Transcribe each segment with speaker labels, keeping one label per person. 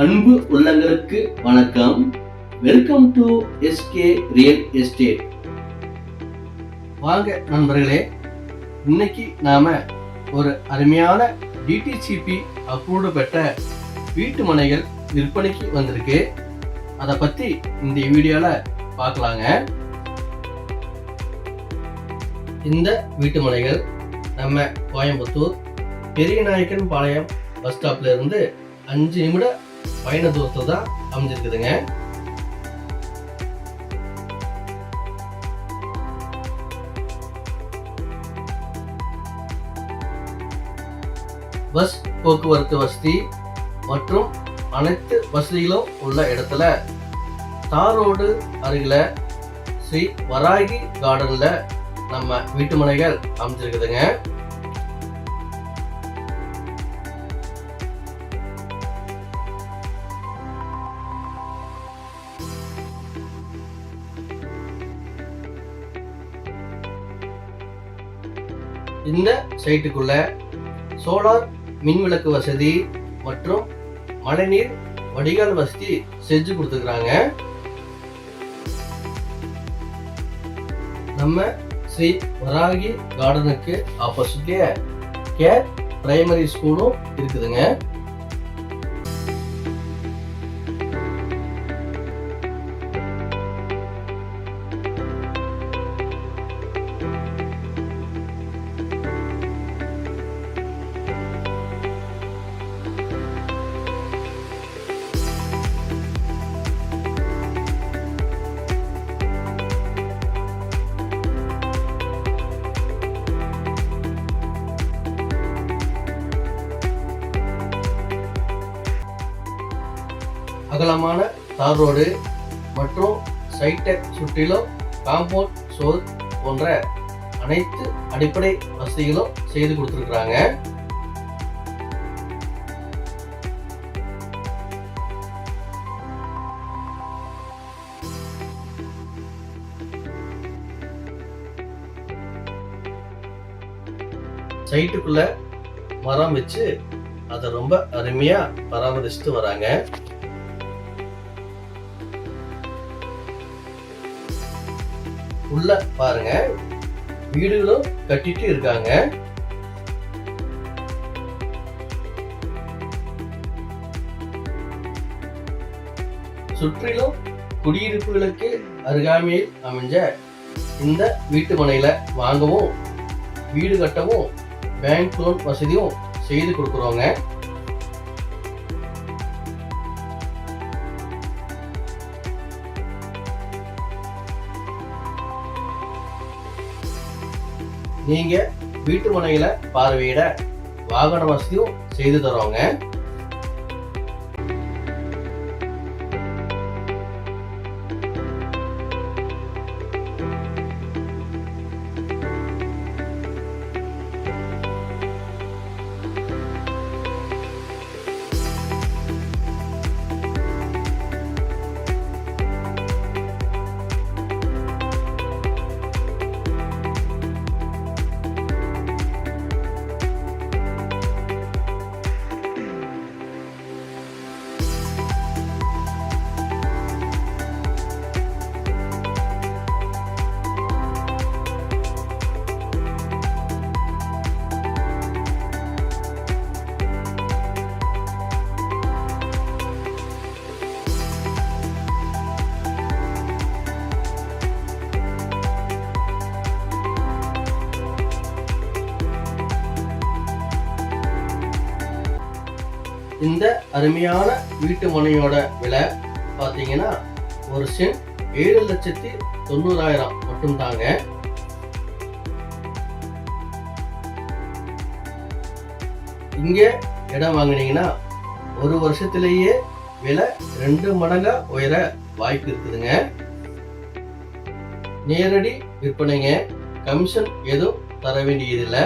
Speaker 1: அன்பு உள்ளங்களுக்கு வணக்கம். Welcome to SK real estate. வாங்க நண்பர்களே, இன்னைக்கு நாம ஒரு அருமையான டிடிசிபி அப்ரூவ்டு பெற்ற வீட்டு மனைகள் விற்பனைக்கு வந்திருக்கு. அதை பத்தி இந்த வீடியோல பார்க்கலாங்க. இந்த வீட்டு மனைகள் நம்ம கோயம்புத்தூர் பெரியநாயக்கன் பாளையம் பஸ் ஸ்டாப்ல இருந்து 5 நிமிட பயண தூரத்துல தான் அமைஞ்சிருக்குதுங்க. பஸ் போக்குவரத்து வசதி மற்றும் அனைத்து வசதிகளும் உள்ள இடத்துல தார் ரோடு அருகில ஸ்ரீ வராகி கார்டன்ல நம்ம வீட்டு மனைகள் அமைஞ்சிருக்குதுங்க. இந்த சைட்டுக்குள்ள சோலார் மின்விளக்கு வசதி மற்றும் மழைநீர் வடிகால் வசதி செஞ்சு கொடுத்துக்கிறாங்க. நம்ம ஸ்ரீ வராகி கார்டனுக்கு ஆப்போசிட்லயே கேர் பிரைமரி ஸ்கூலும் இருக்குதுங்க. அகலமான தார் ரோடு மற்றும் சைட்டை சுற்றிலும் காம்பவுண்ட் சோர் போன்ற அனைத்து அடிப்படை வசதிகளும் செய்து கொடுத்திருக்கிறாங்க. சைட்டுக்குள்ள மரம் வச்சு அதை ரொம்ப அருமையா பராமரிச்சுட்டு வராங்க. உள்ள பாருங்க, வீடுகளும் கட்டிட்டு இருக்காங்க. சுற்றிலும் குடியிருப்புகளுக்கு அருகாமையில் அமைஞ்ச இந்த வீட்டு மனையில வாங்கவும் வீடு கட்டவும் பேங்க் லோன் வசதியும் செய்து கொடுக்குறோங்க. நீங்க வீட்டு மனையில பார்வையிட வாகன வசதியும் செய்து தரோங்க. இந்த அருமையான வீட்டு மனையோட விலை பார்த்தீங்கன்னா ஒரு சென்ட் 7,90,000 மட்டும் தாங்க. இங்க இடம் வாங்கினீங்கன்னா ஒரு வருஷத்திலேயே விலை 2 மடங்கா உயர வாய்ப்பு இருக்குதுங்க. நேரடி விற்பனைங்க, கமிஷன் எதுவும் தர வேண்டியதில்லை.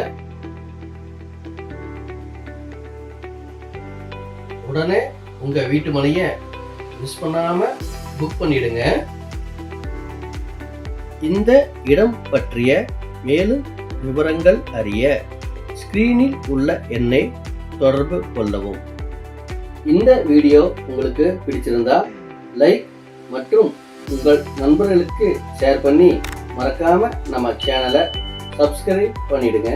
Speaker 1: உடனே உங்க வீட்டு மனைய மிஸ் பண்ணாம புக் பண்ணிடுங்க. இந்த இடம் பற்றிய மேலும் விவரங்கள் அறிய ஸ்கிரீனில் உள்ள எண்ணை தொடர்பு கொள்ளவும். இந்த வீடியோ உங்களுக்கு பிடிச்சிருந்தா லைக் மற்றும் உங்கள் நண்பர்களுக்கு ஷேர் பண்ணி மறக்காம நம்ம சேனலை சப்ஸ்கிரைப் பண்ணிடுங்க.